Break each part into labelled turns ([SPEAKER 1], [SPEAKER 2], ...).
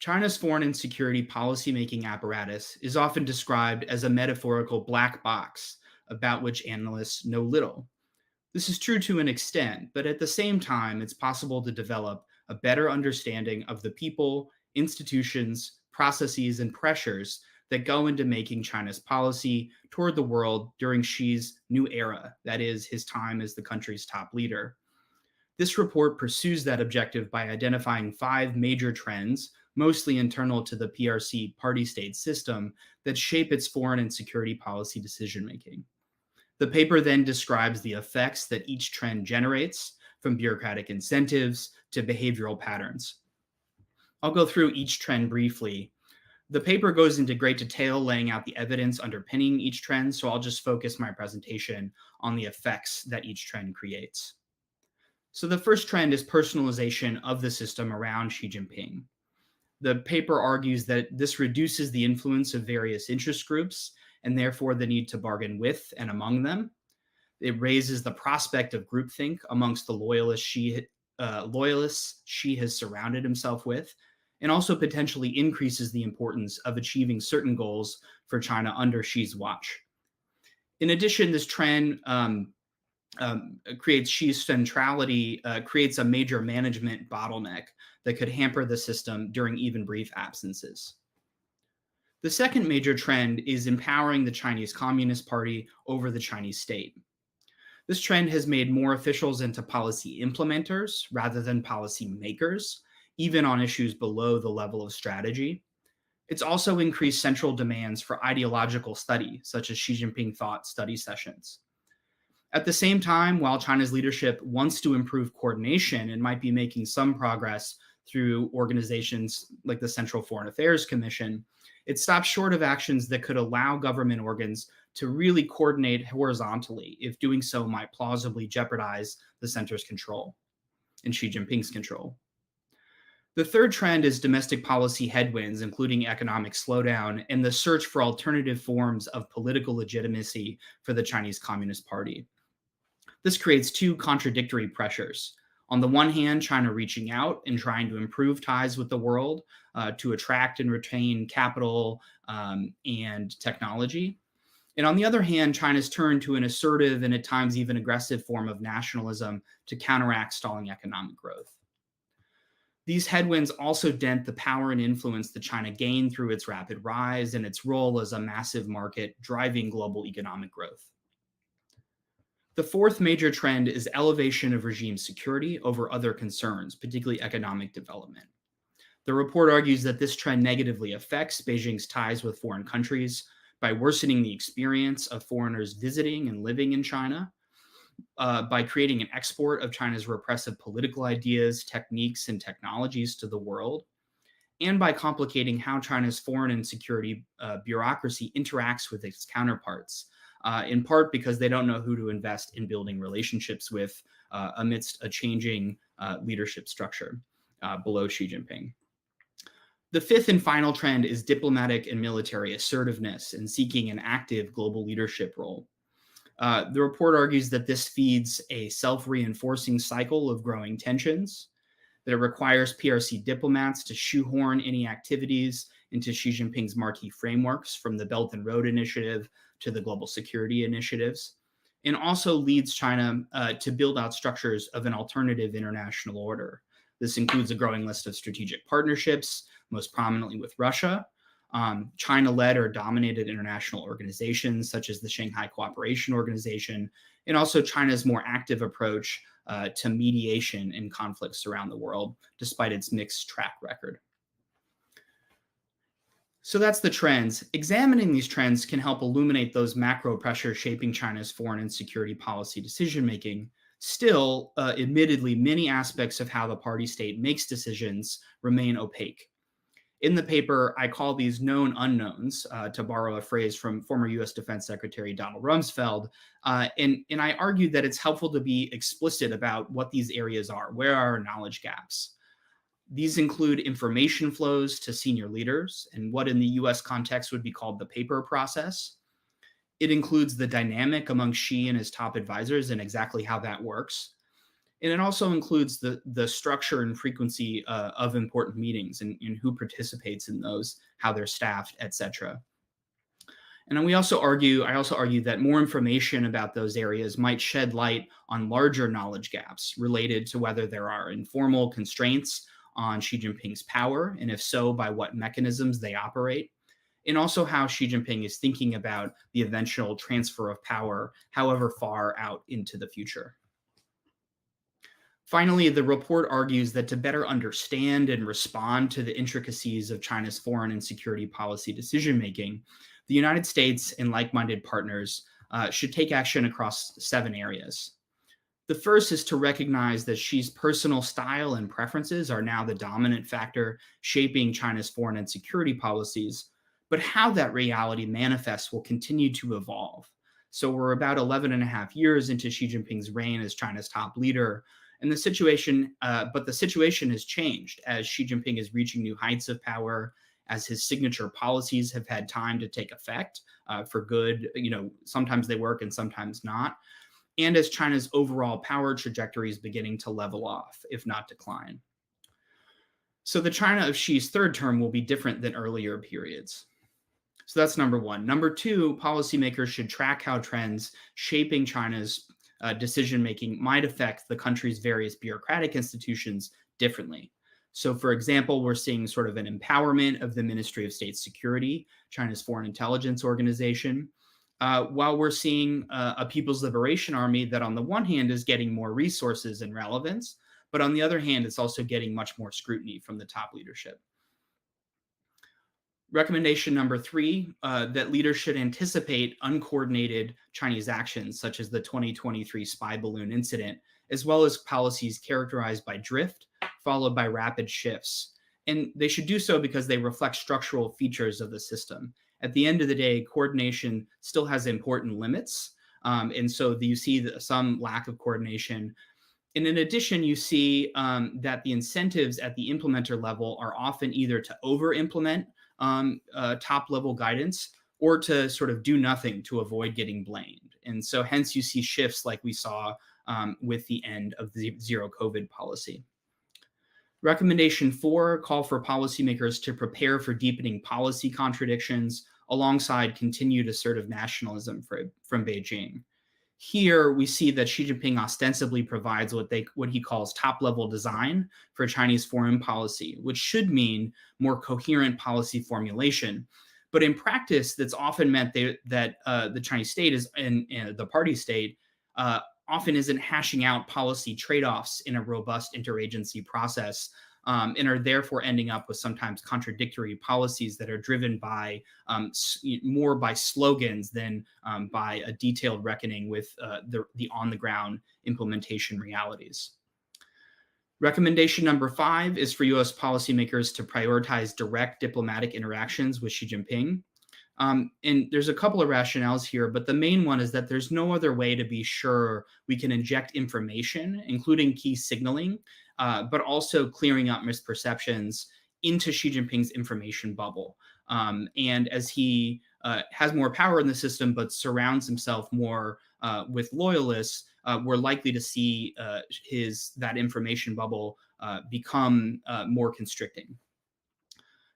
[SPEAKER 1] China's foreign and security policymaking apparatus is often described as a metaphorical black box about which analysts know little. This is true to an extent, but at the same time, it's possible to develop a better understanding of the people, institutions, processes, and pressures that go into making China's policy toward the world during Xi's new era, that is, his time as the country's top leader. This report pursues that objective by identifying 5 major trends, mostly internal to the PRC party state system, that shape its foreign and security policy decision making. The paper then describes the effects that each trend generates, from bureaucratic incentives to behavioral patterns. I'll go through each trend briefly. The paper goes into great detail laying out the evidence underpinning each trend, so I'll just focus my presentation on the effects that each trend creates. So the first trend is personalization of the system around Xi Jinping. The paper argues that this reduces the influence of various interest groups and therefore the need to bargain with and among them. It raises the prospect of groupthink amongst the loyalists Xi has surrounded himself with, and also potentially increases the importance of achieving certain goals for China under Xi's watch. In addition, this trend creates Xi's centrality, creates a major management bottleneck that could hamper the system during even brief absences. The second major trend is empowering the Chinese Communist Party over the Chinese state. This trend has made more officials into policy implementers rather than policy makers, even on issues below the level of strategy. It's also increased central demands for ideological study, such as Xi Jinping thought study sessions. At the same time, while China's leadership wants to improve coordination and might be making some progress through organizations like the Central Foreign Affairs Commission, it stops short of actions that could allow government organs to really coordinate horizontally, if doing so might plausibly jeopardize the center's control and Xi Jinping's control. The third trend is domestic policy headwinds, including economic slowdown and the search for alternative forms of political legitimacy for the Chinese Communist Party. This creates 2 contradictory pressures. On the one hand, China reaching out and trying to improve ties with the world to attract and retain capital and technology. And on the other hand, China's turn to an assertive and at times even aggressive form of nationalism to counteract stalling economic growth. These headwinds also dent the power and influence that China gained through its rapid rise and its role as a massive market driving global economic growth. The fourth major trend is elevation of regime security over other concerns, particularly economic development. The report argues that this trend negatively affects Beijing's ties with foreign countries by worsening the experience of foreigners visiting and living in China, by creating an export of China's repressive political ideas, techniques, and technologies to the world, and by complicating how China's foreign and security bureaucracy interacts with its counterparts, in part because they don't know who to invest in building relationships with amidst a changing leadership structure below Xi Jinping. The fifth and final trend is diplomatic and military assertiveness and seeking an active global leadership role. The report argues that this feeds a self-reinforcing cycle of growing tensions, that it requires PRC diplomats to shoehorn any activities into Xi Jinping's marquee frameworks, from the Belt and Road Initiative to the global security initiatives, and also leads China to build out structures of an alternative international order. This includes a growing list of strategic partnerships, most prominently with Russia, China-led or dominated international organizations such as the Shanghai Cooperation Organization, and also China's more active approach to mediation in conflicts around the world, despite its mixed track record. So that's the trends. Examining these trends can help illuminate those macro pressures shaping China's foreign and security policy decision-making. Still, admittedly, many aspects of how the party state makes decisions remain opaque. In the paper, I call these known unknowns, to borrow a phrase from former US Defense Secretary Donald Rumsfeld, and I argued that it's helpful to be explicit about what these areas are. Where are our knowledge gaps? These include information flows to senior leaders and what in the US context would be called the paper process. It includes the dynamic among Xi and his top advisors and exactly how that works. And it also includes the structure and frequency of important meetings and who participates in those, how they're staffed, etc. And I also argue that more information about those areas might shed light on larger knowledge gaps related to whether there are informal constraints on Xi Jinping's power, and if so, by what mechanisms they operate, and also how Xi Jinping is thinking about the eventual transfer of power, however far out into the future. Finally, the report argues that to better understand and respond to the intricacies of China's foreign and security policy decision-making, the United States and like-minded partners should take action across 7 areas. The first is to recognize that Xi's personal style and preferences are now the dominant factor shaping China's foreign and security policies, but how that reality manifests will continue to evolve. So we're about 11 and a half years into Xi Jinping's reign as China's top leader, and the situation has changed as Xi Jinping is reaching new heights of power, as his signature policies have had time to take effect for good. Sometimes they work and sometimes not. And as China's overall power trajectory is beginning to level off, if not decline. So the China of Xi's third term will be different than earlier periods. So that's number one. Number two, policymakers should track how trends shaping China's decision-making might affect the country's various bureaucratic institutions differently. So, for example, we're seeing sort of an empowerment of the Ministry of State Security, China's foreign intelligence organization, while we're seeing a People's Liberation Army that on the one hand is getting more resources and relevance, but on the other hand, it's also getting much more scrutiny from the top leadership. Recommendation number 3, that leaders should anticipate uncoordinated Chinese actions, such as the 2023 spy balloon incident, as well as policies characterized by drift, followed by rapid shifts. And they should do so because they reflect structural features of the system. At the end of the day, coordination still has important limits. And so you see some lack of coordination. And in addition, you see that the incentives at the implementer level are often either to over-implement top-level guidance or to sort of do nothing to avoid getting blamed. And so hence you see shifts like we saw with the end of the zero COVID policy. Recommendation 4, call for policymakers to prepare for deepening policy contradictions alongside continued assertive nationalism from Beijing. Here, we see that Xi Jinping ostensibly provides what he calls top-level design for Chinese foreign policy, which should mean more coherent policy formulation. But in practice, that's often meant that the Chinese state and the party state often isn't hashing out policy trade-offs in a robust interagency process, and are therefore ending up with sometimes contradictory policies that are driven by more by slogans than by a detailed reckoning with the on-the-ground implementation realities. Recommendation number 5 is for U.S. policymakers to prioritize direct diplomatic interactions with Xi Jinping. And there's a couple of rationales here, but the main one is that there's no other way to be sure we can inject information, including key signaling, but also clearing up misperceptions into Xi Jinping's information bubble. And as he has more power in the system, but surrounds himself more with loyalists, we're likely to see that information bubble become more constricting.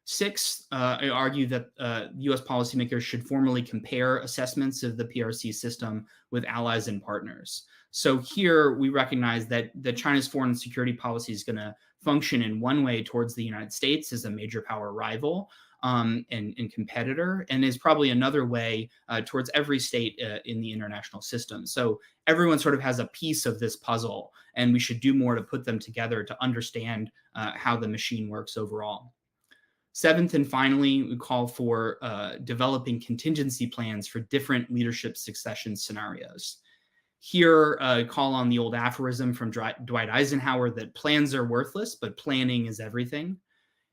[SPEAKER 1] 6, I argue that U.S. policymakers should formally compare assessments of the PRC system with allies and partners. So here we recognize that China's foreign and security policy is going to function in one way towards the United States as a major power rival and competitor, and is probably another way towards every state in the international system. So everyone sort of has a piece of this puzzle, and we should do more to put them together to understand how the machine works overall. 7th, and finally, we call for developing contingency plans for different leadership succession scenarios. Here, call on the old aphorism from Dwight Eisenhower that plans are worthless, but planning is everything.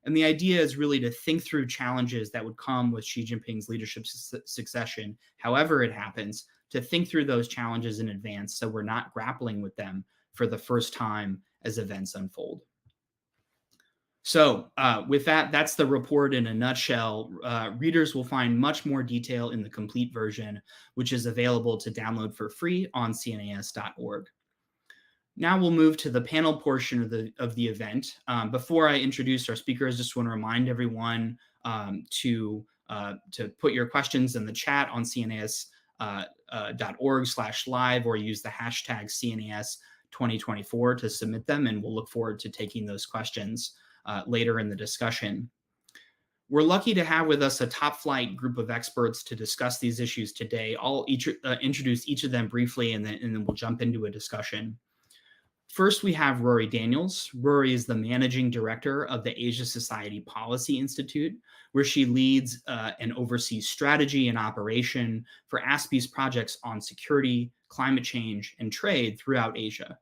[SPEAKER 1] And the idea is really to think through challenges that would come with Xi Jinping's leadership succession, however it happens, to think through those challenges in advance so we're not grappling with them for the first time as events unfold. So with that, that's the report in a nutshell. Readers will find much more detail in the complete version, which is available to download for free on cnas.org. Now we'll move to the panel portion of the event. Before I introduce our speakers, just want to remind everyone to put your questions in the chat on cnas.org/live or use the hashtag CNAS 2024 to submit them, and we'll look forward to taking those questions later in the discussion. We're lucky to have with us a top flight group of experts to discuss these issues today. I'll introduce each of them briefly, and then we'll jump into a discussion. First, we have Rory Daniels. Rory is the managing director of the Asia Society Policy Institute, where she leads and oversees strategy and operation for ASPI's projects on security, climate change, and trade throughout Asia.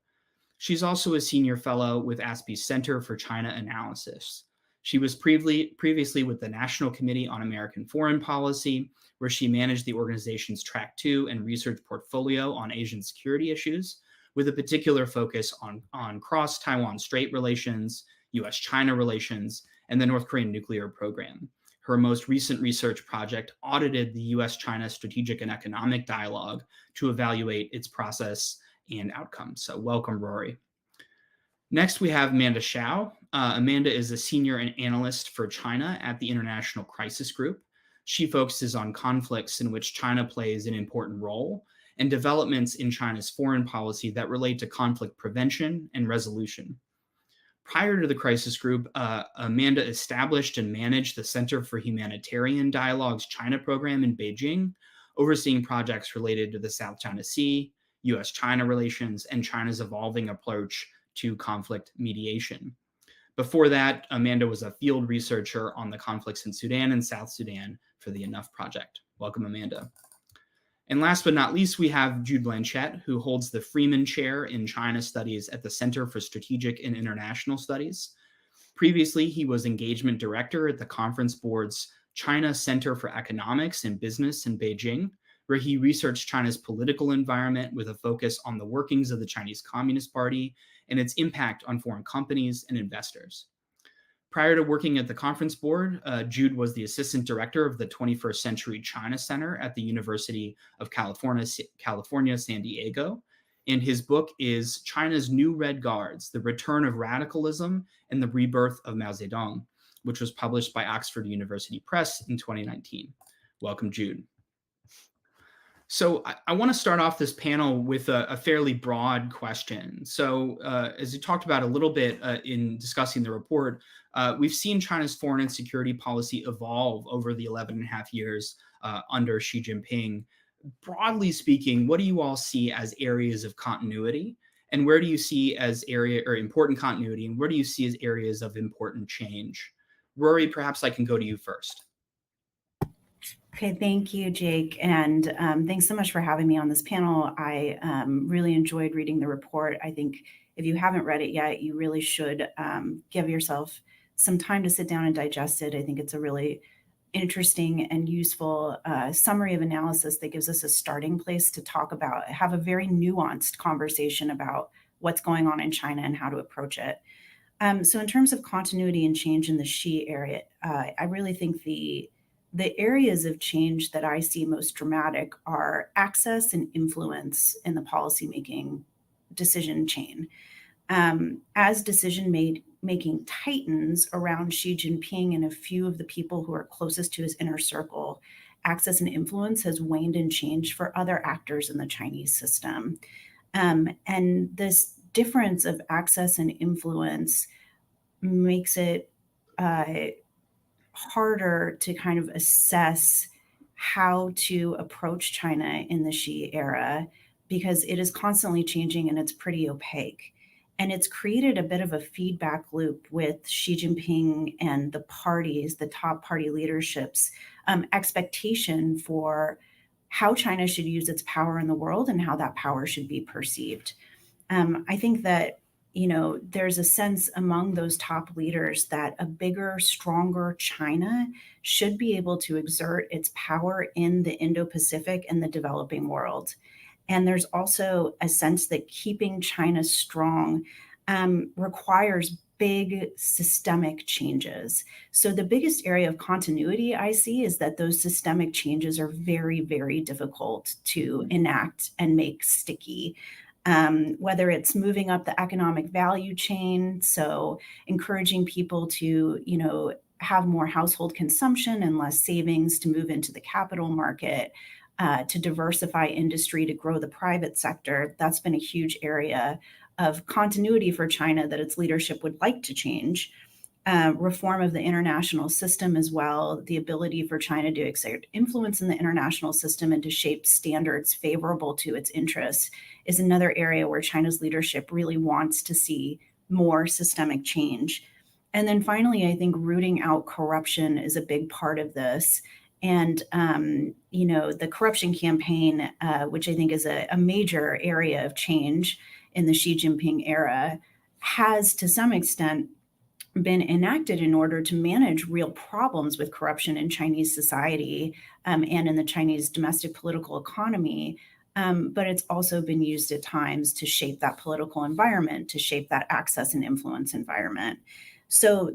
[SPEAKER 1] She's also a senior fellow with ASPI's Center for China Analysis. She was previously with the National Committee on American Foreign Policy, where she managed the organization's Track 2 and research portfolio on Asian security issues, with a particular focus on cross-Taiwan Strait relations, US-China relations, and the North Korean nuclear program. Her most recent research project audited the US-China strategic and economic dialogue to evaluate its process and outcomes. So welcome, Rory. Next, we have Amanda Shao. Amanda is a senior analyst for China at the International Crisis Group. She focuses on conflicts in which China plays an important role and developments in China's foreign policy that relate to conflict prevention and resolution. Prior to the Crisis Group, Amanda established and managed the Center for Humanitarian Dialogue's China program in Beijing, overseeing projects related to the South China Sea, US-China relations, and China's evolving approach to conflict mediation. Before that, Amanda was a field researcher on the conflicts in Sudan and South Sudan for the Enough Project. Welcome, Amanda. And last but not least, we have Jude Blanchette, who holds the Freeman Chair in China Studies at the Center for Strategic and International Studies. Previously, he was engagement director at the Conference Board's China Center for Economics and Business in Beijing, where he researched China's political environment with a focus on the workings of the Chinese Communist Party and its impact on foreign companies and investors. Prior to working at the Conference Board, Jude was the assistant director of the 21st Century China Center at the University of California, San Diego. And his book is China's New Red Guards, The Return of Radicalism and the Rebirth of Mao Zedong, which was published by Oxford University Press in 2019. Welcome, Jude. So I want to start off this panel with a fairly broad question. So as you talked about a little bit in discussing the report, we've seen China's foreign and security policy evolve over the 11 and a half years under Xi Jinping. Broadly speaking, what do you all see as areas of continuity? And where do you see as important continuity? And where do you see as areas of important change? Rory, perhaps I can go to you first.
[SPEAKER 2] Okay, thank you, Jake. And thanks so much for having me on this panel. I really enjoyed reading the report. I think if you haven't read it yet, you really should give yourself some time to sit down and digest it. I think it's a really interesting and useful summary of analysis that gives us a starting place to talk about, have a very nuanced conversation about what's going on in China and how to approach it. So in terms of continuity and change in the Xi area, I really think the areas of change that I see most dramatic are access and influence in the policymaking decision chain. As decision making tightens around Xi Jinping and a few of the people who are closest to his inner circle, access and influence has waned and changed for other actors in the Chinese system. And this difference of access and influence makes it harder to kind of assess how to approach China in the Xi era because it is constantly changing and it's pretty opaque. And it's created a bit of a feedback loop with Xi Jinping and the parties, the top party leadership's expectation for how China should use its power in the world and how that power should be perceived. I think that there's a sense among those top leaders that a bigger, stronger China should be able to exert its power in the Indo-Pacific and the developing world. And there's also a sense that keeping China strong requires big systemic changes. So the biggest area of continuity I see is that those systemic changes are very, very difficult to enact and make sticky. whether it's moving up the economic value chain, so encouraging people to, have more household consumption and less savings to move into the capital market, to diversify industry, to grow the private sector. That's been a huge area of continuity for China that its leadership would like to change. Reform of the international system as well, the ability for China to exert influence in the international system and to shape standards favorable to its interests is another area where China's leadership really wants to see more systemic change. And then finally, I think rooting out corruption is a big part of this. And, the corruption campaign, which I think is a major area of change in the Xi Jinping era, has to some extent been enacted in order to manage real problems with corruption in Chinese society and in the Chinese domestic political economy. But it's also been used at times to shape that political environment, to shape that access and influence environment. So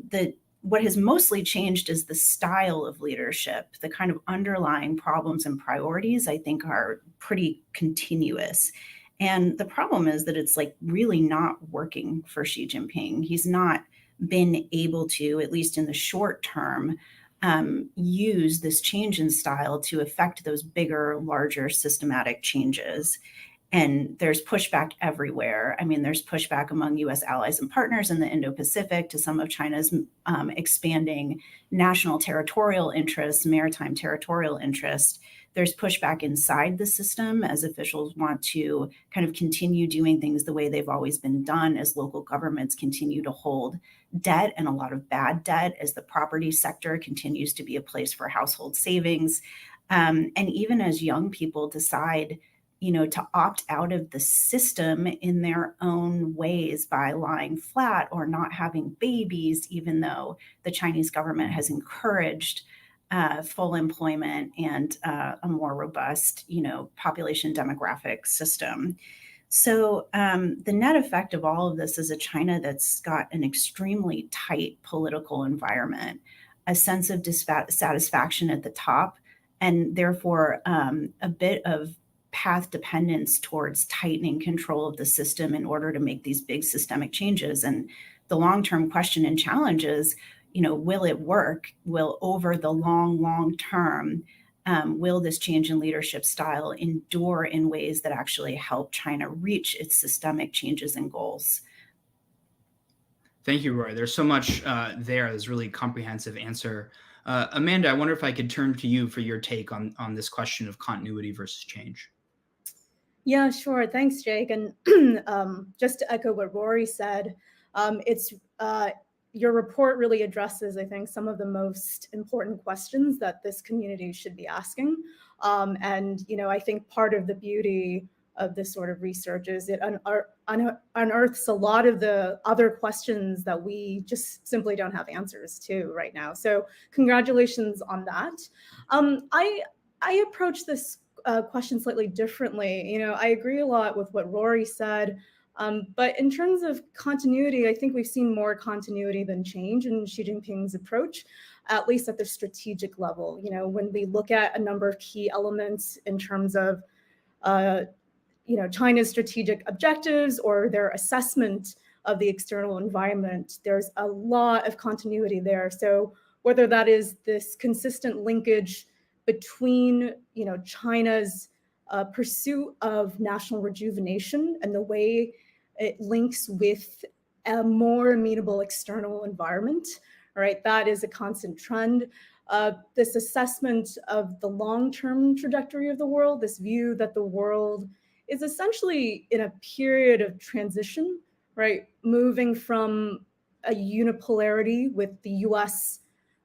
[SPEAKER 2] what has mostly changed is the style of leadership. The kind of underlying problems and priorities, I think, are pretty continuous. And the problem is that it's really not working for Xi Jinping. He's not been able to, at least in the short term, use this change in style to affect those bigger, larger systematic changes. And there's pushback everywhere. I mean, there's pushback among US allies and partners in the Indo-Pacific to some of China's expanding national territorial interests, maritime territorial interest. There's pushback inside the system as officials want to kind of continue doing things the way they've always been done, as local governments continue to hold debt, and a lot of bad debt, as the property sector continues to be a place for household savings. And even as young people decide to opt out of the system in their own ways by lying flat or not having babies, even though the Chinese government has encouraged full employment and a more robust, population demographic system. So the net effect of all of this is a China that's got an extremely tight political environment, a sense of dissatisfaction at the top, and therefore a bit of path dependence towards tightening control of the system in order to make these big systemic changes. And the long-term question and challenge is, will it work? Will over the long term, will this change in leadership style endure in ways that actually help China reach its systemic changes and goals?
[SPEAKER 1] Thank you, Roy. There's so much there. There's a really comprehensive answer. Amanda, I wonder if I could turn to you for your take on this question of continuity versus change.
[SPEAKER 3] Yeah, sure. Thanks, Jake. And just to echo what Rory said, your report really addresses, I think, some of the most important questions that this community should be asking. And I think part of the beauty of this sort of research is it unearths a lot of the other questions that we just simply don't have answers to right now. So congratulations on that. I approach this question slightly differently. I agree a lot with what Rory said, but in terms of continuity, I think we've seen more continuity than change in Xi Jinping's approach, at least at the strategic level. When we look at a number of key elements in terms of China's strategic objectives or their assessment of the external environment, there's a lot of continuity there. So whether that is this consistent linkage between China's pursuit of national rejuvenation and the way it links with a more amenable external environment, right? That is a constant trend. This assessment of the long-term trajectory of the world, this view that the world is essentially in a period of transition, right? Moving from a unipolarity with the US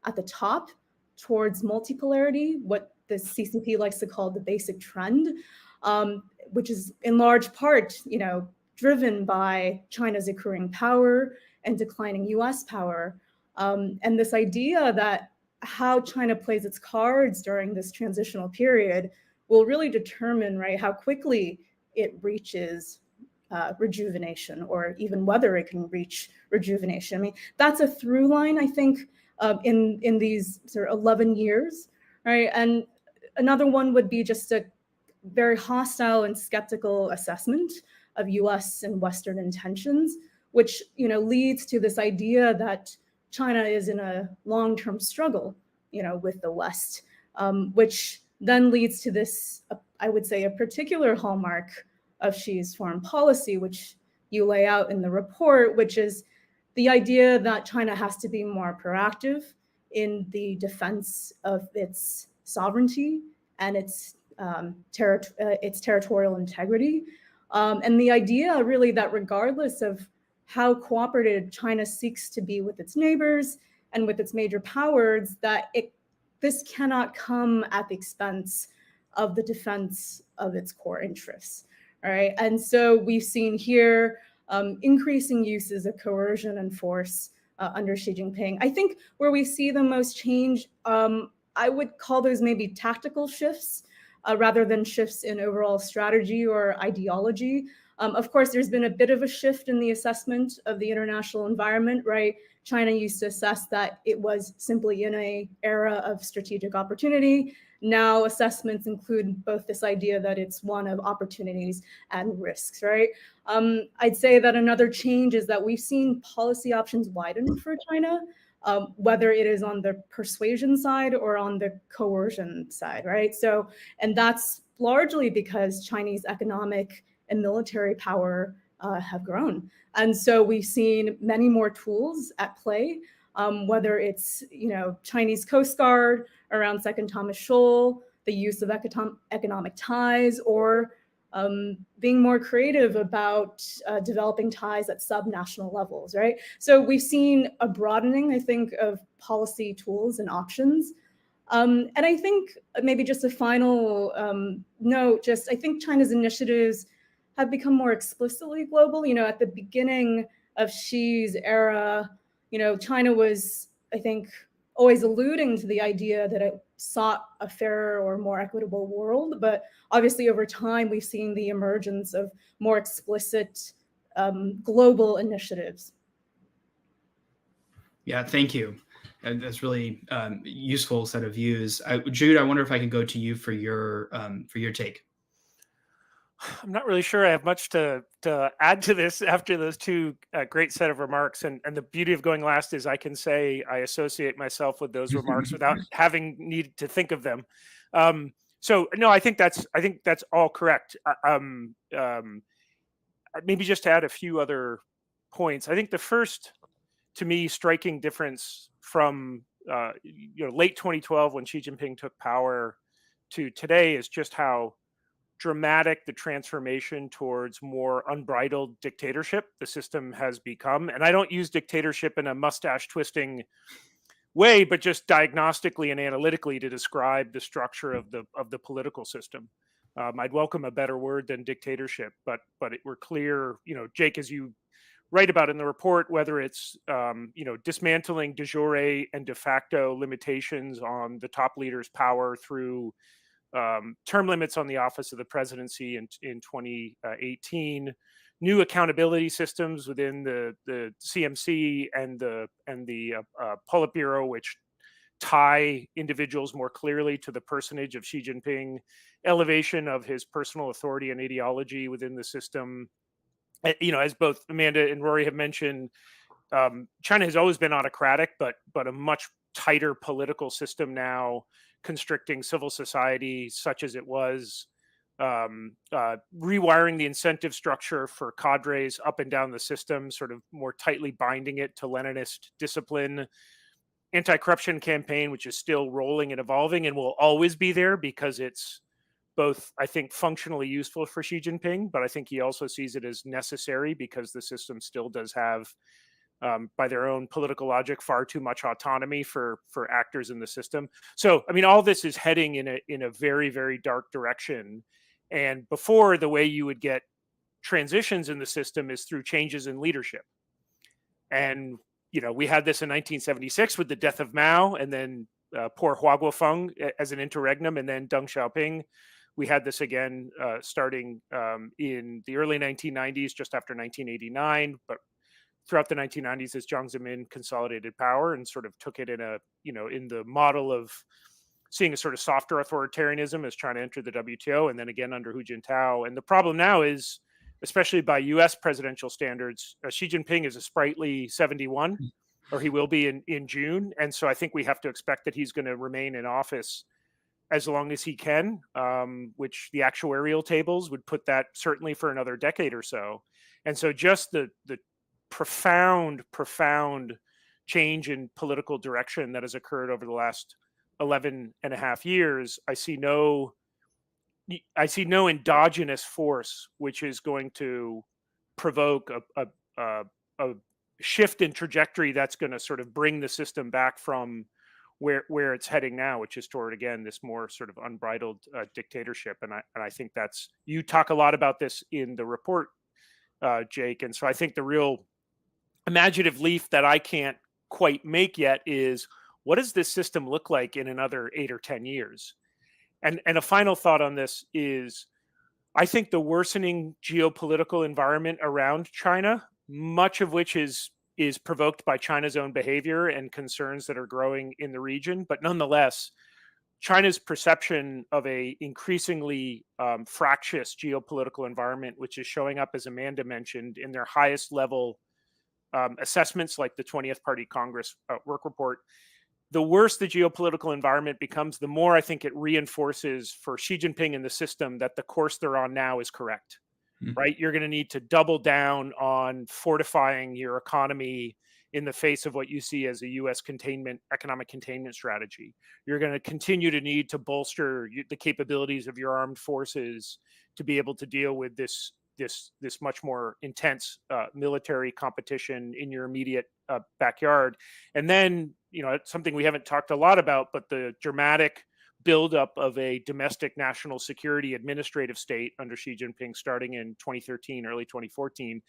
[SPEAKER 3] at the top towards multipolarity, what the CCP likes to call the basic trend, which is in large part, driven by China's accruing power and declining US power. And this idea that how China plays its cards during this transitional period will really determine, right, how quickly it reaches rejuvenation, or even whether it can reach rejuvenation. I mean, that's a through line, I think, in these sort of 11 years, right? And another one would be just a very hostile and skeptical assessment of US and Western intentions, which leads to this idea that China is in a long-term struggle with the West, which then leads to this, I would say, a particular hallmark of Xi's foreign policy, which you lay out in the report, which is the idea that China has to be more proactive in the defense of its sovereignty and its territorial integrity. And the idea really that regardless of how cooperative China seeks to be with its neighbors and with its major powers, that this cannot come at the expense of the defense of its core interests. All right. And so we've seen here increasing uses of coercion and force under Xi Jinping. I think where we see the most change, I would call those maybe tactical shifts rather than shifts in overall strategy or ideology. Of course, there's been a bit of a shift in the assessment of the international environment, right? China used to assess that it was simply in an era of strategic opportunity. Now assessments include both this idea that it's one of opportunities and risks, right? I'd say that another change is that we've seen policy options widen for China, whether it is on the persuasion side or on the coercion side, right? So, and that's largely because Chinese economic and military power have grown. And so we've seen many more tools at play, whether it's Chinese Coast Guard around Second Thomas Shoal, the use of economic ties, or being more creative about developing ties at subnational levels, right? So we've seen a broadening, I think, of policy tools and options. And I think maybe just a final note, I think China's initiatives have become more explicitly global. At the beginning of Xi's era, China was, I think, always alluding to the idea that it sought a fairer or more equitable world. But obviously over time, we've seen the emergence of more explicit global initiatives.
[SPEAKER 1] Yeah, thank you. That's really useful set of views. Jude, I wonder if I can go to you for your take.
[SPEAKER 4] I'm not really sure I have much to add to this after those two great set of remarks. And the beauty of going last is I can say I associate myself with those remarks without having needed to think of them. So no, I think that's all correct. Maybe just to add a few other points. I think the first, to me, striking difference from late 2012 when Xi Jinping took power to today is just how dramatic the transformation towards more unbridled dictatorship the system has become. And I don't use dictatorship in a mustache twisting way, but just diagnostically and analytically to describe the structure of the political system. I'd welcome a better word than dictatorship, but we're clear, Jake, as you write about in the report, whether it's dismantling de jure and de facto limitations on the top leader's power through term limits on the office of the presidency in 2018, new accountability systems within the CMC and the Politburo, which tie individuals more clearly to the personage of Xi Jinping, elevation of his personal authority and ideology within the system. As both Amanda and Rory have mentioned, China has always been autocratic, but a much tighter political system now, constricting civil society such as it was, rewiring the incentive structure for cadres up and down the system, sort of more tightly binding it to Leninist discipline, anti-corruption campaign, which is still rolling and evolving and will always be there because it's both, I think, functionally useful for Xi Jinping, but I think he also sees it as necessary because the system still does have, by their own political logic, far too much autonomy for actors in the system. So, I mean, all this is heading in a very, very dark direction. And before, the way you would get transitions in the system is through changes in leadership. And, we had this in 1976 with the death of Mao, and then poor Hua Guofeng as an interregnum, and then Deng Xiaoping. We had this again starting in the early 1990s, just after 1989, but throughout the 1990s as Jiang Zemin consolidated power and sort of took it in the model of seeing a sort of softer authoritarianism as China entered the WTO, and then again under Hu Jintao. And the problem now is especially by US presidential standards, Xi Jinping is a sprightly 71, or he will be in June. And so I think we have to expect that he's going to remain in office as long as he can, which the actuarial tables would put that certainly for another decade or so. And so just the profound change in political direction that has occurred over the last 11 and a half years, I see no endogenous force which is going to provoke a shift in trajectory that's going to sort of bring the system back from where it's heading now, which is toward, again, this more sort of unbridled dictatorship. And I think that's, you talk a lot about this in the report, Jake. And so I think the real imaginative leap that I can't quite make yet is, what does this system look like in another 8 or 10 years? And a final thought on this is, I think the worsening geopolitical environment around China, much of which is provoked by China's own behavior and concerns that are growing in the region, but nonetheless, China's perception of a increasingly fractious geopolitical environment, which is showing up, as Amanda mentioned, in their highest level assessments, like the 20th Party Congress work report. The worse the geopolitical environment becomes, the more I think it reinforces for Xi Jinping and the system that the course they're on now is correct, right? You're going to need to double down on fortifying your economy in the face of what you see as a U.S. economic containment strategy. You're going to continue to need to bolster the capabilities of your armed forces to be able to deal with this much more intense military competition in your immediate backyard. And then, it's something we haven't talked a lot about, but the dramatic buildup of a domestic national security administrative state under Xi Jinping starting in 2013, early 2014.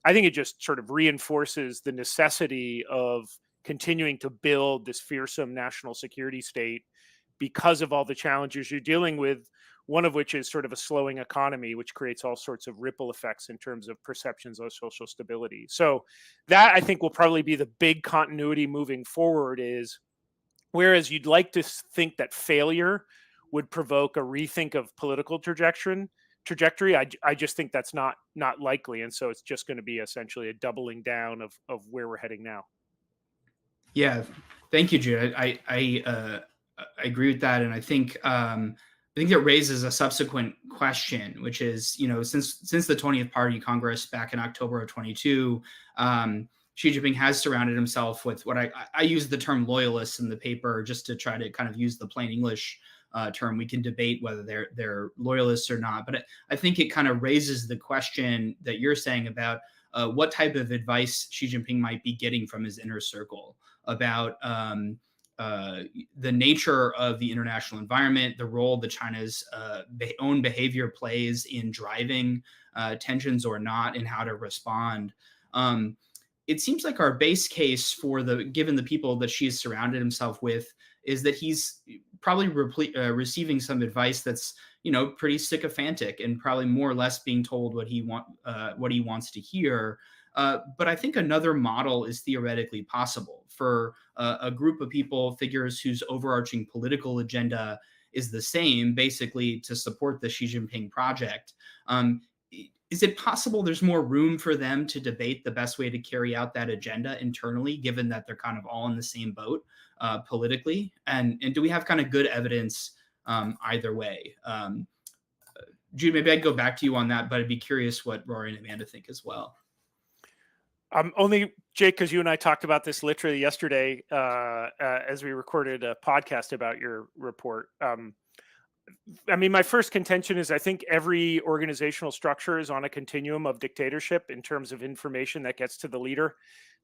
[SPEAKER 4] I think it just sort of reinforces the necessity of continuing to build this fearsome national security state because of all the challenges you're dealing with, one of which is sort of a slowing economy, which creates all sorts of ripple effects in terms of perceptions of social stability. So that, I think, will probably be the big continuity moving forward, is whereas you'd like to think that failure would provoke a rethink of political trajectory, I just think that's not likely. And so it's just going to be essentially a doubling down of where we're heading now.
[SPEAKER 1] Yeah, thank you, Jude. I agree with that, and I think it raises a subsequent question, which is, since the 20th Party Congress back in October of 22, Xi Jinping has surrounded himself with what I use the term loyalists in the paper just to try to kind of use the plain English term. We can debate whether they're loyalists or not, but I think it kind of raises the question that you're saying about what type of advice Xi Jinping might be getting from his inner circle about the nature of the international environment, the role that China's own behavior plays in driving tensions or not, and how to respond. It seems like our base case given the people that she's surrounded himself with, is that he's probably receiving some advice that's pretty sycophantic and probably more or less being told what he wants to hear. But I think another model is theoretically possible for a group of figures whose overarching political agenda is the same, basically to support the Xi Jinping project. Is it possible there's more room for them to debate the best way to carry out that agenda internally, given that they're kind of all in the same boat politically? And do we have kind of good evidence either way? Jude, maybe I'd go back to you on that, but I'd be curious what Rory and Amanda think as well.
[SPEAKER 4] Only, Jake, because you and I talked about this literally yesterday as we recorded a podcast about your report. My first contention is I think every organizational structure is on a continuum of dictatorship in terms of information that gets to the leader.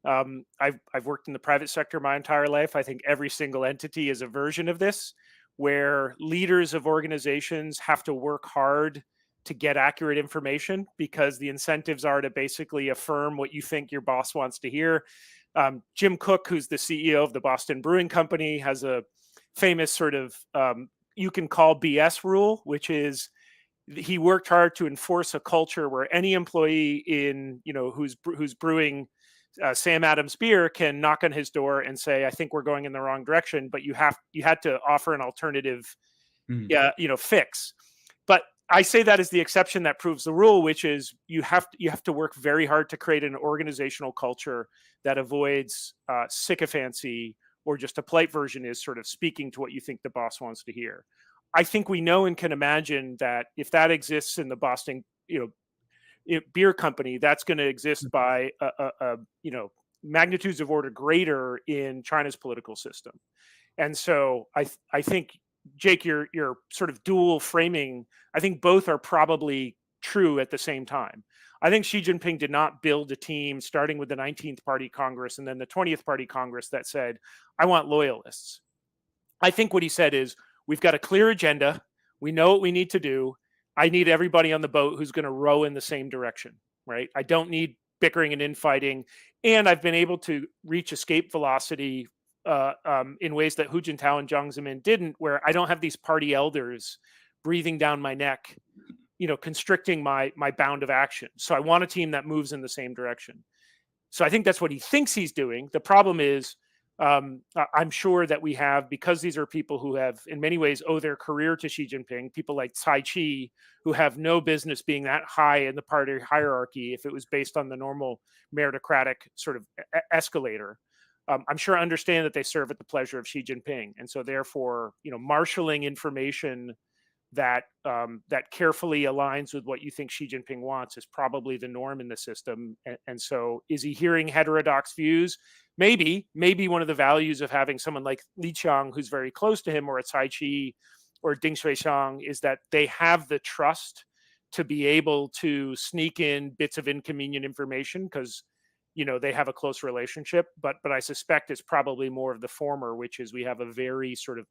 [SPEAKER 4] I've worked in the private sector my entire life. I think every single entity is a version of this, where leaders of organizations have to work hard to get accurate information because the incentives are to basically affirm what you think your boss wants to hear. Jim Cook, who's the CEO of the Boston Brewing Company, has a famous sort of you can call BS rule, which is he worked hard to enforce a culture where any employee who's brewing Sam Adams beer can knock on his door and say, I think we're going in the wrong direction, but you had to offer an alternative fix. But I say that as the exception that proves the rule, which is you have to work very hard to create an organizational culture that avoids sycophancy, or just a polite version is sort of speaking to what you think the boss wants to hear. I think we know and can imagine that if that exists in the Boston, beer company, that's going to exist by magnitudes of order greater in China's political system. And so I think, Jake, your sort of dual framing, I think both are probably true at the same time. I think Xi Jinping did not build a team starting with the 19th Party Congress and then the 20th Party Congress that said, I want loyalists. I think what he said is, we've got a clear agenda. We know what we need to do. I need everybody on the boat who's going to row in the same direction, right? I don't need bickering and infighting. And I've been able to reach escape velocity in ways that Hu Jintao and Jiang Zemin didn't, where I don't have these party elders breathing down my neck, constricting my bound of action. So I want a team that moves in the same direction. So I think that's what he thinks he's doing. The problem is, I'm sure that we have, because these are people who have in many ways owe their career to Xi Jinping, people like Cai Qi, who have no business being that high in the party hierarchy if it was based on the normal meritocratic sort of escalator. I'm sure understand that they serve at the pleasure of Xi Jinping. And so therefore, marshaling information that carefully aligns with what you think Xi Jinping wants is probably the norm in the system. And so is he hearing heterodox views? Maybe one of the values of having someone like Li Qiang, who's very close to him, or a Cai Qi or Ding Xuexiang, is that they have the trust to be able to sneak in bits of inconvenient information because they have a close relationship. But I suspect it's probably more of the former, which is we have a very sort of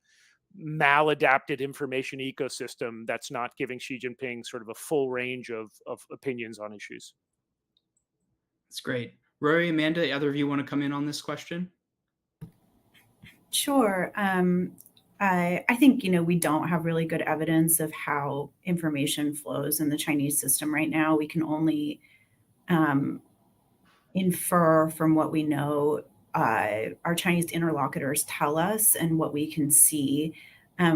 [SPEAKER 4] maladapted information ecosystem that's not giving Xi Jinping sort of a full range of opinions on issues.
[SPEAKER 1] That's great. Rory, Amanda, either of you want to come in on this question?
[SPEAKER 2] Sure. I think, we don't have really good evidence of how information flows in the Chinese system right now. We can only infer from what we know our Chinese interlocutors tell us and what we can see,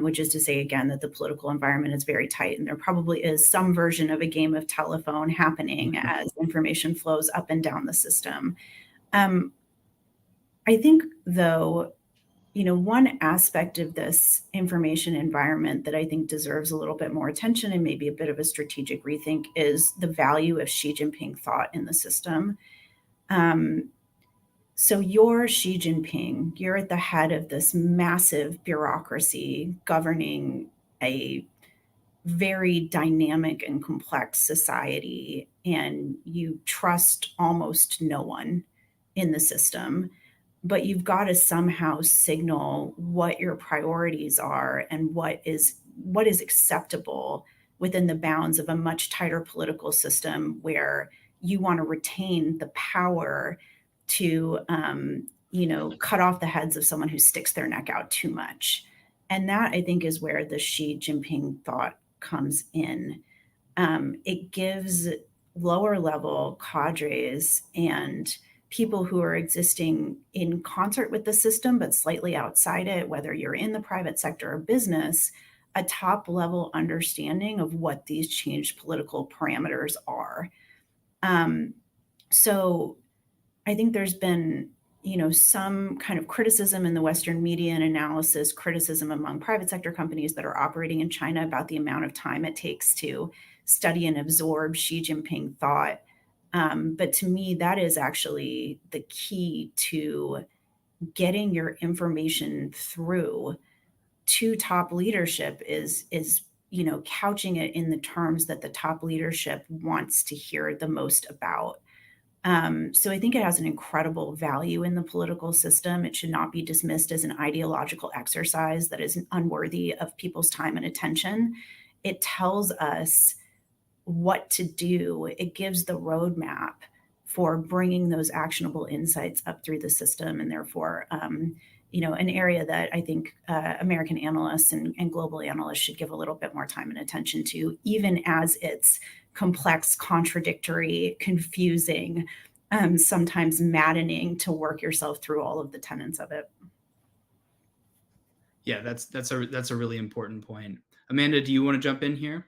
[SPEAKER 2] which is to say, again, that the political environment is very tight, and there probably is some version of a game of telephone happening as information flows up and down the system. I think, though, one aspect of this information environment that I think deserves a little bit more attention and maybe a bit of a strategic rethink is the value of Xi Jinping thought in the system. So you're Xi Jinping, you're at the head of this massive bureaucracy governing a very dynamic and complex society, and you trust almost no one in the system, but you've got to somehow signal what your priorities are and what is acceptable within the bounds of a much tighter political system where you want to retain the power to, cut off the heads of someone who sticks their neck out too much. And that, I think, is where the Xi Jinping thought comes in. It gives lower level cadres and people who are existing in concert with the system, but slightly outside it, whether you're in the private sector or business, a top level understanding of what these changed political parameters are. So I think there's been, some kind of criticism in the Western media and analysis, criticism among private sector companies that are operating in China about the amount of time it takes to study and absorb Xi Jinping thought. But to me, that is actually the key to getting your information through to top leadership is couching it in the terms that the top leadership wants to hear the most about. So I think it has an incredible value in the political system. It should not be dismissed as an ideological exercise that is unworthy of people's time and attention. It tells us what to do. It gives the roadmap for bringing those actionable insights up through the system, and therefore, an area that I think American analysts and global analysts should give a little bit more time and attention to, even as it's complex, contradictory, confusing, sometimes maddening to work yourself through all of the tenets of it.
[SPEAKER 1] Yeah, that's a really important point. Amanda, do you want to jump in here?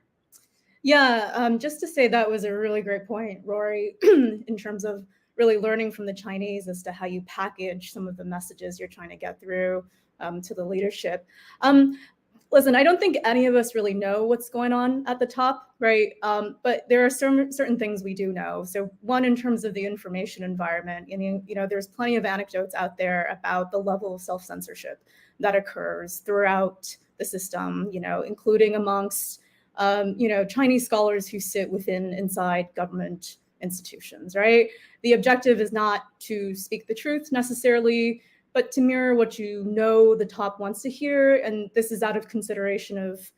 [SPEAKER 3] Yeah, just to say that was a really great point, Rory, in terms of really learning from the Chinese as to how you package some of the messages you're trying to get through to the leadership. Listen, I don't think any of us really know what's going on at the top, right? But there are certain things we do know. So one, in terms of the information environment, there's plenty of anecdotes out there about the level of self-censorship that occurs throughout the system, including amongst Chinese scholars who sit inside government institutions, right? The objective is not to speak the truth necessarily, but to mirror what the top wants to hear. And this is out of consideration of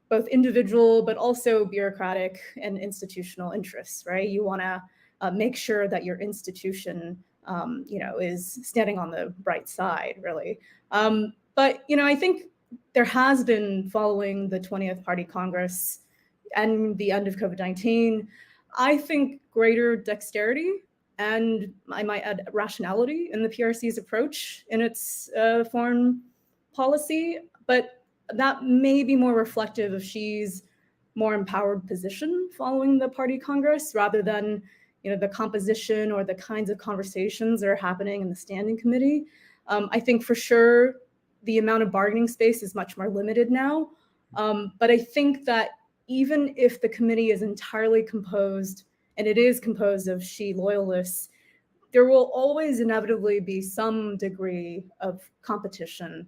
[SPEAKER 3] both individual, but also bureaucratic and institutional interests, right? You want to make sure that your institution, is standing on the right side, really. But, I think there has been, following the 20th Party Congress and the end of COVID-19, I think greater dexterity and I might add rationality in the PRC's approach in its foreign policy, but that may be more reflective of Xi's more empowered position following the Party Congress rather than the composition or the kinds of conversations that are happening in the Standing Committee. I think for sure the amount of bargaining space is much more limited now. But I think that even if the committee is entirely composed, and it is composed of Xi loyalists, there will always inevitably be some degree of competition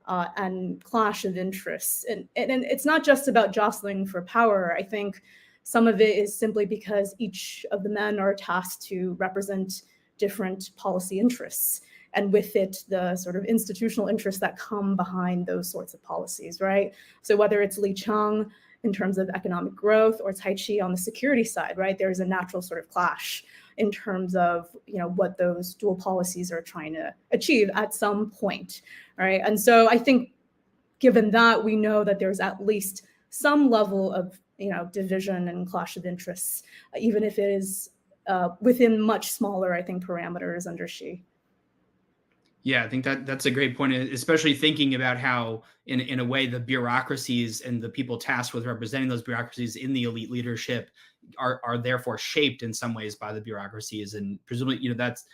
[SPEAKER 3] and clash of interests. And it's not just about jostling for power. I think some of it is simply because each of the men are tasked to represent different policy interests, and with it, the sort of institutional interests that come behind those sorts of policies, right? So whether it's Li Cheng in terms of economic growth or Tai Chi on the security side, right? There's a natural sort of clash in terms of what those dual policies are trying to achieve at some point, right? And so I think given that, we know that there's at least some level of division and clash of interests, even if it is within much smaller, I think, parameters under Xi.
[SPEAKER 1] Yeah, I think that's a great point, especially thinking about how, in a way, the bureaucracies and the people tasked with representing those bureaucracies in the elite leadership are therefore shaped in some ways by the bureaucracies, and presumably, that's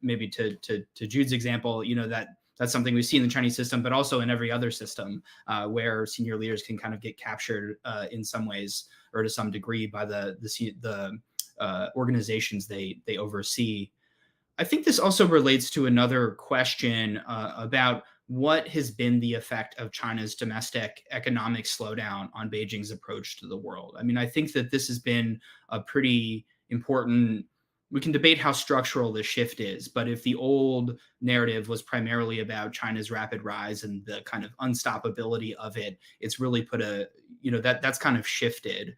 [SPEAKER 1] maybe to Jude's example, that's something we see in the Chinese system, but also in every other system where senior leaders can kind of get captured in some ways or to some degree by the organizations they oversee. I think this also relates to another question about what has been the effect of China's domestic economic slowdown on Beijing's approach to the world. I mean, I think that this has been a pretty important. We can debate how structural this shift is, but if the old narrative was primarily about China's rapid rise and the kind of unstoppability of it, it's really put that's kind of shifted.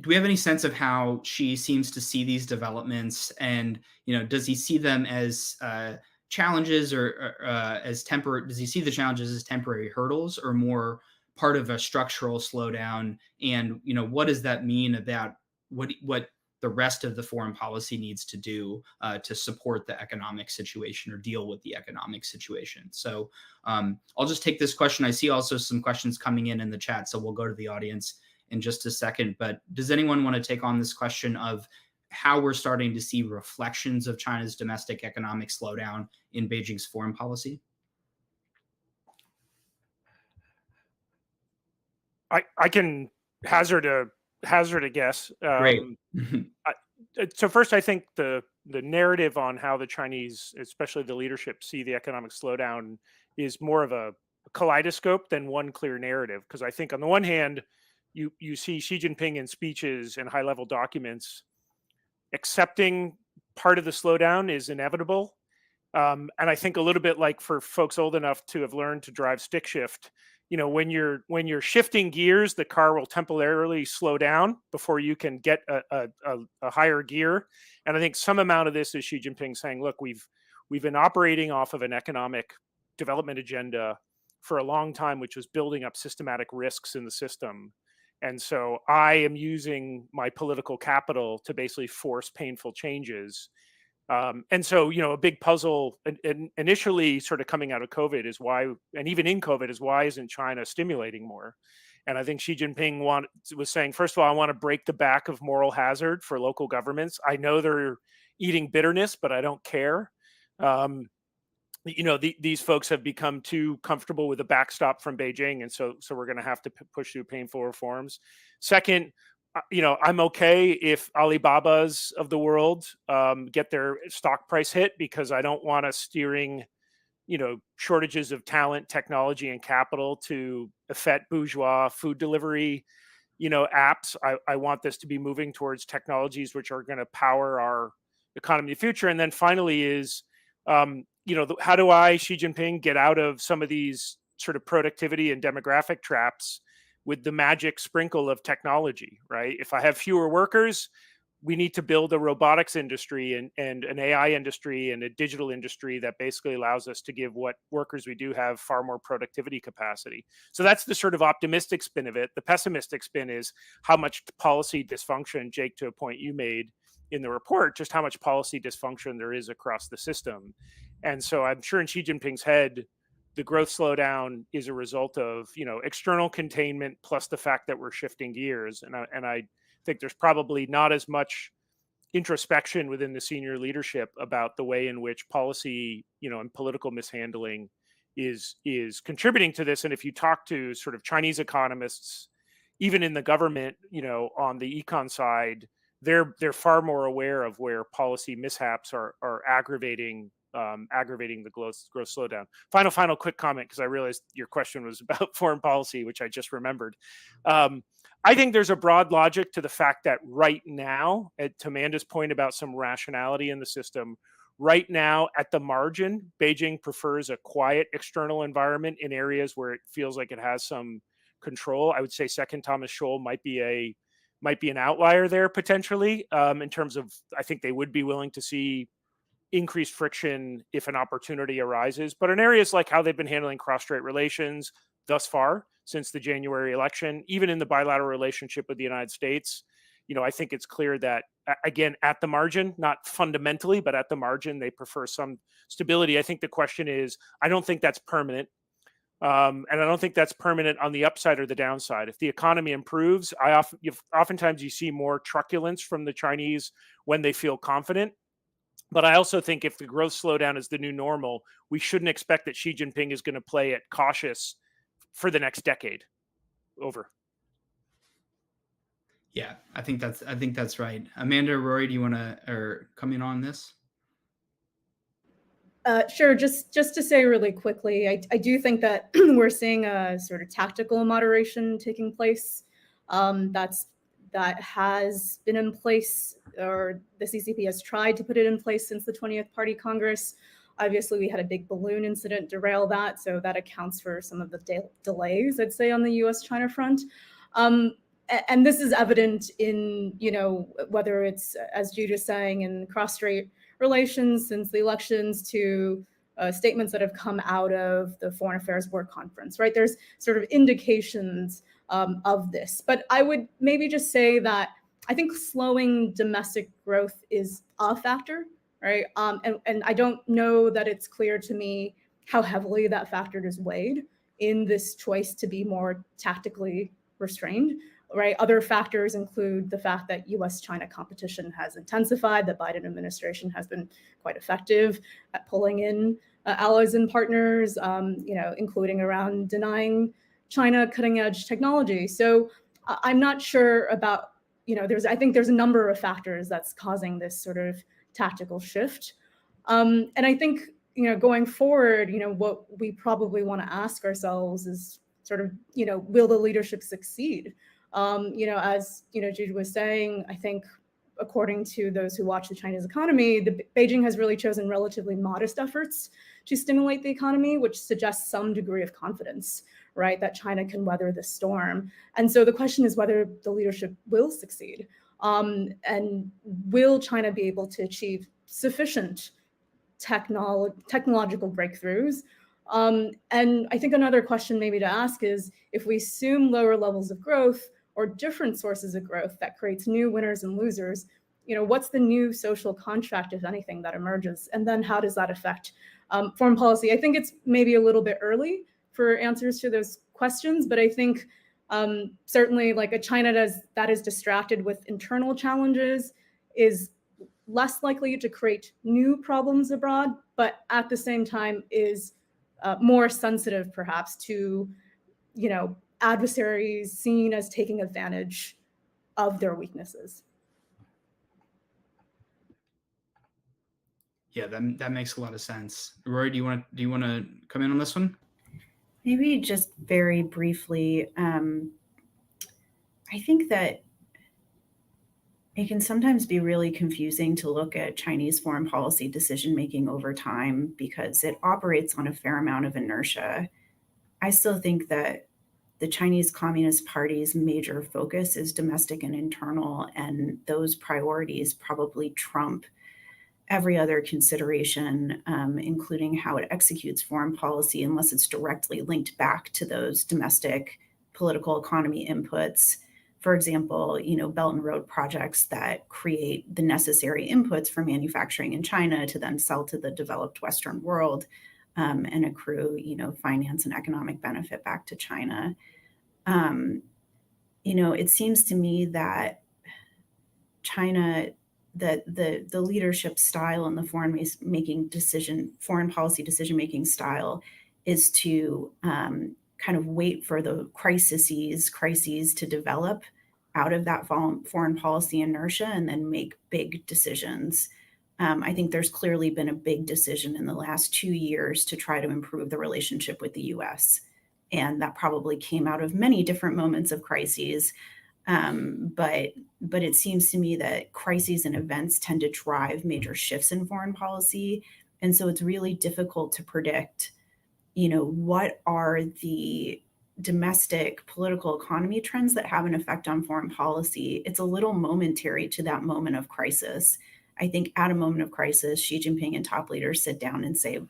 [SPEAKER 1] Do we have any sense of how Xi seems to see these developments, and does he see them as challenges or as temporary? Does he see the challenges as temporary hurdles or more part of a structural slowdown? And what does that mean about what the rest of the foreign policy needs to do to support the economic situation or deal with the economic situation? So I'll just take this question. I see also some questions coming in the chat, so we'll go to the audience in just a second. But does anyone want to take on this question of how we're starting to see reflections of China's domestic economic slowdown in Beijing's foreign policy?
[SPEAKER 4] I can hazard a guess.
[SPEAKER 1] Great.
[SPEAKER 4] So first, I think the narrative on how the Chinese, especially the leadership, see the economic slowdown is more of a kaleidoscope than one clear narrative. Because I think on the one hand, you see Xi Jinping in speeches and high-level documents accepting part of the slowdown is inevitable. And I think a little bit like for folks old enough to have learned to drive stick shift, when you're shifting gears, the car will temporarily slow down before you can get a higher gear. And I think some amount of this is Xi Jinping saying, look, we've been operating off of an economic development agenda for a long time, which was building up systematic risks in the system. And so I am using my political capital to basically force painful changes. And so, a big puzzle initially sort of coming out of COVID is why, and even in COVID, is why isn't China stimulating more? And I think Xi Jinping was saying, first of all, I want to break the back of moral hazard for local governments. I know they're eating bitterness, but I don't care. These folks have become too comfortable with a backstop from Beijing, and so we're going to have to push through painful reforms. Second, I'm okay if Alibabas of the world get their stock price hit, because I don't want us steering shortages of talent, technology, and capital to effete bourgeois food delivery apps. I want this to be moving towards technologies which are going to power our economy in the future. And then finally is how do I, Xi Jinping, get out of some of these sort of productivity and demographic traps with the magic sprinkle of technology, right? If I have fewer workers, we need to build a robotics industry and an AI industry and a digital industry that basically allows us to give what workers we do have far more productivity capacity. So that's the sort of optimistic spin of it. The pessimistic spin is how much policy dysfunction, Jake, to a point you made in the report, just how much policy dysfunction there is across the system. And so I'm sure in Xi Jinping's head, the growth slowdown is a result of, external containment plus the fact that we're shifting gears. And I think there's probably not as much introspection within the senior leadership about the way in which policy, and political mishandling is contributing to this. And if you talk to sort of Chinese economists, even in the government, on the econ side, they're far more aware of where policy mishaps are aggravating the growth slowdown. Final quick comment, because I realized your question was about foreign policy, which I just remembered. I think there's a broad logic to the fact that right now, to Amanda's point about some rationality in the system, right now at the margin, Beijing prefers a quiet external environment in areas where it feels like it has some control. I would say Second Thomas Scholl might be an outlier there potentially, in terms of, I think they would be willing to see increased friction if an opportunity arises. But in areas like how they've been handling cross-strait relations thus far since the January election, even in the bilateral relationship with the United States, I think it's clear that, again, at the margin, not fundamentally, but at the margin, they prefer some stability. I think the question is, I don't think that's permanent. And I don't think that's permanent on the upside or the downside. If the economy improves, oftentimes you see more truculence from the Chinese when they feel confident. But I also think if the growth slowdown is the new normal, we shouldn't expect that Xi Jinping is going to play it cautious for the next decade. Over.
[SPEAKER 1] Yeah, I think that's right. Amanda, Rory, do you want to come in on this?
[SPEAKER 3] Sure. Just to say really quickly, I do think that we're seeing a sort of tactical moderation taking place. That has been in place, or the CCP has tried to put it in place since the 20th Party Congress. Obviously, we had a big balloon incident derail that, so that accounts for some of the delays, I'd say, on the U.S.-China front. And this is evident in, whether it's, as Jude is saying, in cross-strait relations since the elections to statements that have come out of the Foreign Affairs Work Conference, right? There's sort of indications of this. But I would maybe just say that I think slowing domestic growth is a factor, right? And I don't know that it's clear to me how heavily that factor is weighed in this choice to be more tactically restrained, right? Other factors include the fact that US-China competition has intensified. The Biden administration has been quite effective at pulling in allies and partners, including around denying China cutting edge technology. So I'm not sure about, I think there's a number of factors that's causing this sort of tactical shift. And I think, going forward, what we probably want to ask ourselves is sort of, will the leadership succeed? As, Jude was saying, I think according to those who watch the Chinese economy, Beijing has really chosen relatively modest efforts to stimulate the economy, which suggests some degree of confidence, right, that China can weather the storm. And so the question is whether the leadership will succeed, and will China be able to achieve sufficient technological breakthroughs? And I think another question maybe to ask is, if we assume lower levels of growth or different sources of growth that creates new winners and losers, what's the new social contract, if anything, that emerges? And then how does that affect foreign policy? I think it's maybe a little bit early for answers to those questions, but I think Certainly, like a China that is distracted with internal challenges is less likely to create new problems abroad, but at the same time is more sensitive, perhaps, to adversaries seen as taking advantage of their weaknesses.
[SPEAKER 1] Yeah, that makes a lot of sense. Rory, do you want to come in on this one?
[SPEAKER 2] Maybe just very briefly, I think that it can sometimes be really confusing to look at Chinese foreign policy decision-making over time because it operates on a fair amount of inertia. I still think that the Chinese Communist Party's major focus is domestic and internal, and those priorities probably trump every other consideration, including how it executes foreign policy, unless it's directly linked back to those domestic political economy inputs. For example, Belt and Road projects that create the necessary inputs for manufacturing in China to then sell to the developed Western world and accrue, finance and economic benefit back to China. It seems to me that China, that the leadership style and the foreign policy decision-making style is to kind of wait for the crises to develop out of that foreign policy inertia and then make big decisions. I think there's clearly been a big decision in the last 2 years to try to improve the relationship with the US. And that probably came out of many different moments of crises. But it seems to me that crises and events tend to drive major shifts in foreign policy. And so it's really difficult to predict, what are the domestic political economy trends that have an effect on foreign policy. It's a little momentary to that moment of crisis. I think at a moment of crisis, Xi Jinping and top leaders sit down and say,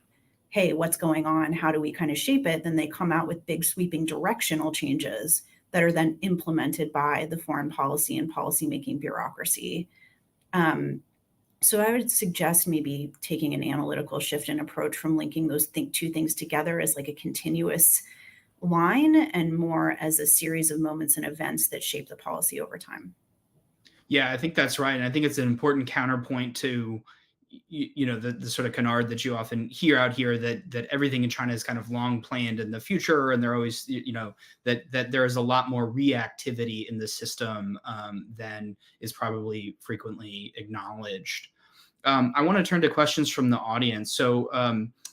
[SPEAKER 2] hey, what's going on? How do we kind of shape it? Then they come out with big sweeping directional changes that are then implemented by the foreign policy and policymaking bureaucracy. So I would suggest maybe taking an analytical shift in approach from linking those two things together as like a continuous line and more as a series of moments and events that shape the policy over time.
[SPEAKER 1] Yeah, I think that's right. And I think it's an important counterpoint to the sort of canard that you often hear out here that everything in China is kind of long planned in the future, and they're always that there is a lot more reactivity in the system than is probably frequently acknowledged. I want to turn to questions from the audience. So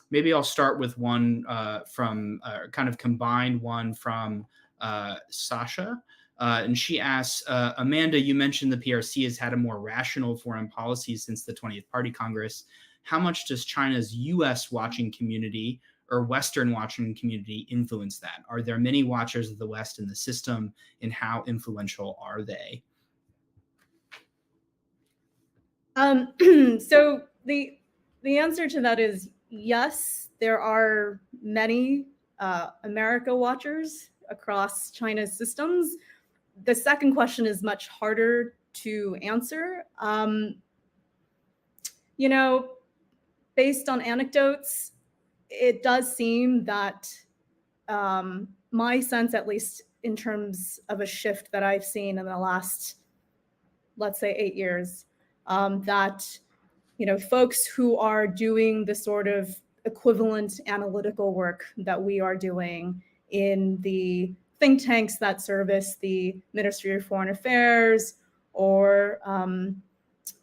[SPEAKER 1] maybe I'll start with one from kind of combined one from Sasha. And she asks, Amanda, you mentioned the PRC has had a more rational foreign policy since the 20th Party Congress. How much does China's US watching community or Western watching community influence that? Are there many watchers of the West in the system, and how influential are they?
[SPEAKER 3] So the answer to that is yes, there are many America watchers across China's systems. The second question is much harder to answer. Based on anecdotes, it does seem that my sense, at least in terms of a shift that I've seen in the last, let's say, 8 years, that folks who are doing the sort of equivalent analytical work that we are doing in the think tanks that service the Ministry of Foreign Affairs or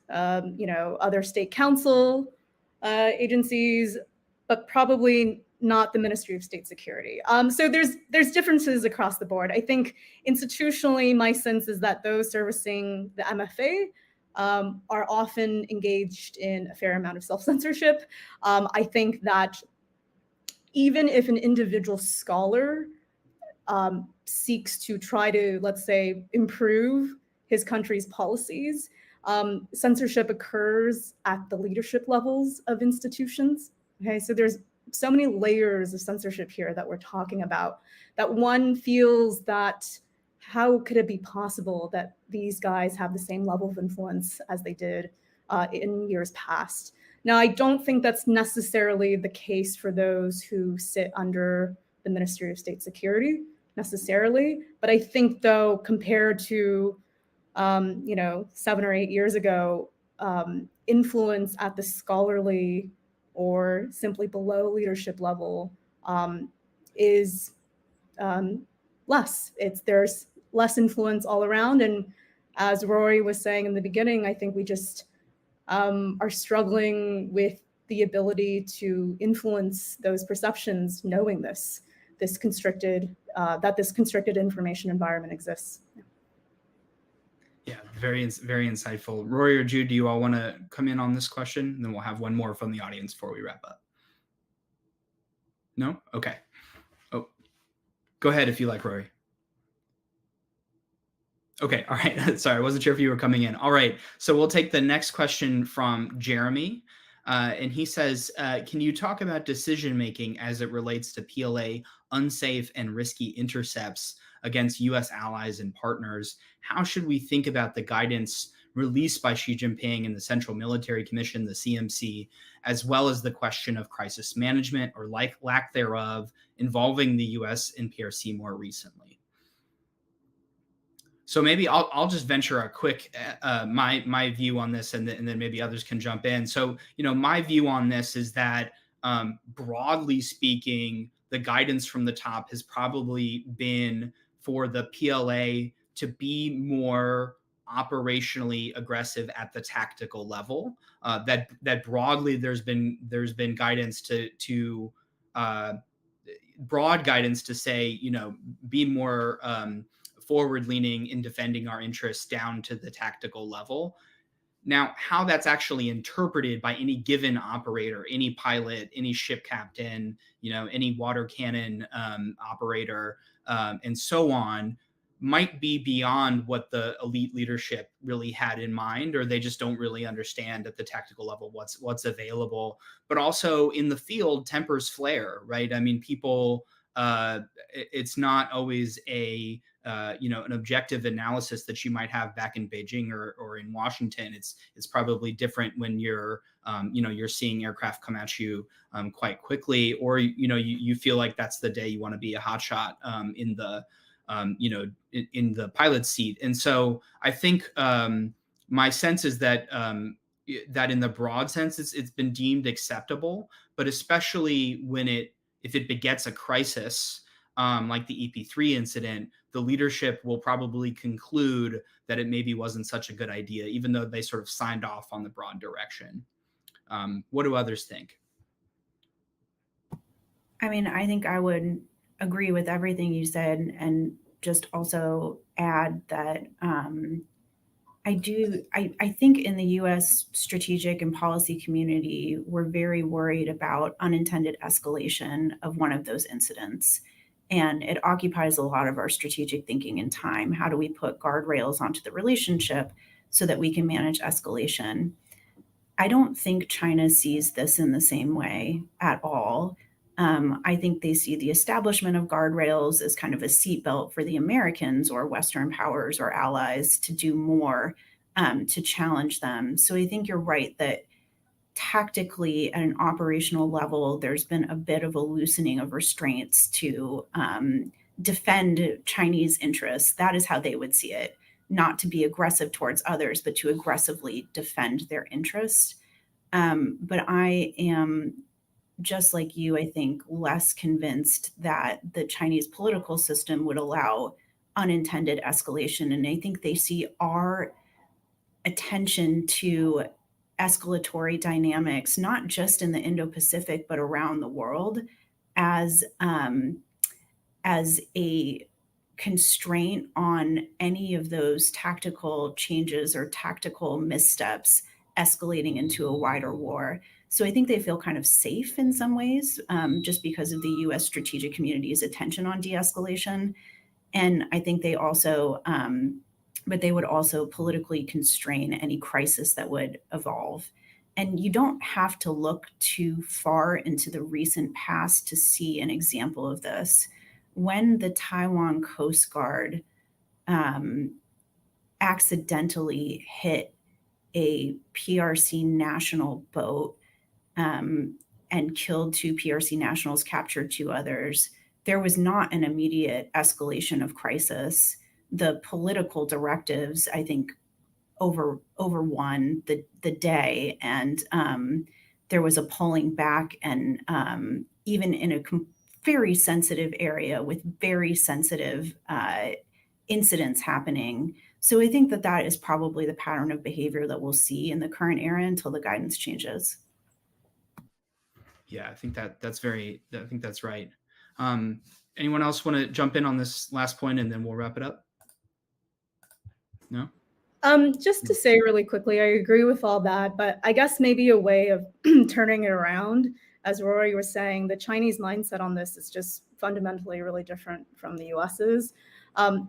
[SPEAKER 3] other state council agencies, but probably not the Ministry of State Security. So there's differences across the board. I think institutionally, my sense is that those servicing the MFA are often engaged in a fair amount of self-censorship. I think that even if an individual scholar seeks to try to, let's say, improve his country's policies, censorship occurs at the leadership levels of institutions. Okay, so there's so many layers of censorship here that we're talking about that one feels that how could it be possible that these guys have the same level of influence as they did in years past? Now, I don't think that's necessarily the case for those who sit under the Ministry of State Security. necessarily. But I think, though, compared to 7 or 8 years ago, influence at the scholarly or simply below leadership level is less. There's less influence all around. And as Rory was saying in the beginning, I think we just are struggling with the ability to influence those perceptions, knowing this constricted information environment exists.
[SPEAKER 1] Yeah, very insightful. Rory or Jude, do you all want to come in on this question? And then we'll have one more from the audience before we wrap up. No? Okay. Oh, go ahead if you like, Rory. Okay, all right. Sorry, I wasn't sure if you were coming in. All right, so we'll take the next question from Jeremy. And he says, can you talk about decision-making as it relates to PLA unsafe and risky intercepts against U.S. allies and partners? How should we think about the guidance released by Xi Jinping and the Central Military Commission, the CMC, as well as the question of crisis management or lack thereof involving the U.S. and PRC more recently? So maybe I'll just venture a quick my view on this, and then maybe others can jump in. So my view on this is that broadly speaking, the guidance from the top has probably been for the PLA to be more operationally aggressive at the tactical level. That broadly there's been guidance to broad guidance to say be more forward-leaning in defending our interests down to the tactical level. Now, how that's actually interpreted by any given operator, any pilot, any ship captain, any water cannon operator, and so on, might be beyond what the elite leadership really had in mind, or they just don't really understand at the tactical level what's available. But also in the field, tempers flare, right? I mean, people. It's not always an objective analysis that you might have back in Beijing or in Washington. It's probably different when you're seeing aircraft come at you quite quickly, or you feel like that's the day you want to be a hotshot in the pilot's seat. And so I think my sense is that that in the broad sense it's been deemed acceptable, but especially if it begets a crisis, like the EP3 incident, the leadership will probably conclude that it maybe wasn't such a good idea, even though they sort of signed off on the broad direction. What do others think?
[SPEAKER 2] I mean, I think I would agree with everything you said, and just also add that I think in the U.S. strategic and policy community, we're very worried about unintended escalation of one of those incidents. And it occupies a lot of our strategic thinking and time. How do we put guardrails onto the relationship so that we can manage escalation? I don't think China sees this in the same way at all. I think they see the establishment of guardrails as kind of a seatbelt for the Americans or Western powers or allies to do more to challenge them. So I think you're right that tactically at an operational level, there's been a bit of a loosening of restraints to defend Chinese interests. That is how they would see it, not to be aggressive towards others, but to aggressively defend their interests. But I am, just like you, I think, less convinced that the Chinese political system would allow unintended escalation. And I think they see our attention to escalatory dynamics, not just in the Indo-Pacific, but around the world, as a constraint on any of those tactical changes or tactical missteps escalating into a wider war. So I think they feel kind of safe in some ways, just because of the U.S. strategic community's attention on de-escalation. And I think they also, but they would also politically constrain any crisis that would evolve. And you don't have to look too far into the recent past to see an example of this. When the Taiwan Coast Guard accidentally hit a PRC national boat and killed 2 PRC nationals, captured 2 others, there was not an immediate escalation of crisis. The political directives, I think, overwon the day, and there was a pulling back, and even in a very sensitive area with very sensitive incidents happening. So I think that is probably the pattern of behavior that we'll see in the current era until the guidance changes.
[SPEAKER 1] Yeah, I think that's right. Anyone else want to jump in on this last point, and then we'll wrap it up? No?
[SPEAKER 3] Just to say really quickly, I agree with all that, but I guess maybe a way of turning it around, as Rory was saying, the Chinese mindset on this is just fundamentally really different from the US's. In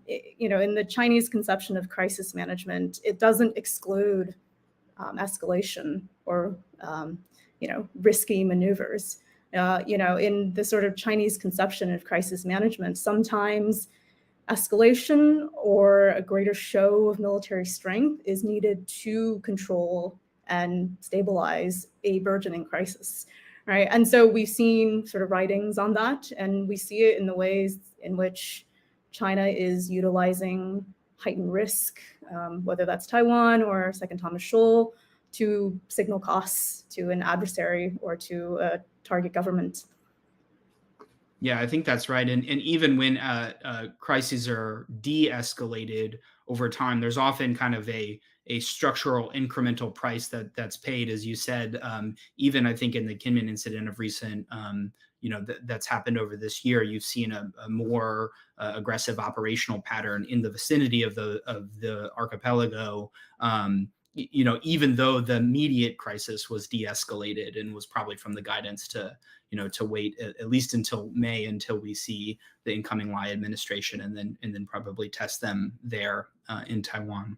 [SPEAKER 3] the Chinese conception of crisis management, it doesn't exclude escalation or risky maneuvers. In the sort of Chinese conception of crisis management, sometimes escalation or a greater show of military strength is needed to control and stabilize a burgeoning crisis, right? And so we've seen sort of writings on that, and we see it in the ways in which China is utilizing heightened risk, whether that's Taiwan or Second Thomas Shoal, to signal costs to an adversary or to a target government.
[SPEAKER 1] Yeah, I think that's right. And even when crises are de-escalated over time, there's often kind of a structural incremental price that's paid, as you said. Even I think in the Kinmen incident of recent, that's happened over this year, you've seen a more aggressive operational pattern in the vicinity of the archipelago. Even though the immediate crisis was de-escalated and was probably from the guidance to wait at least until May, until we see the incoming Lai administration, and then probably test them there in Taiwan.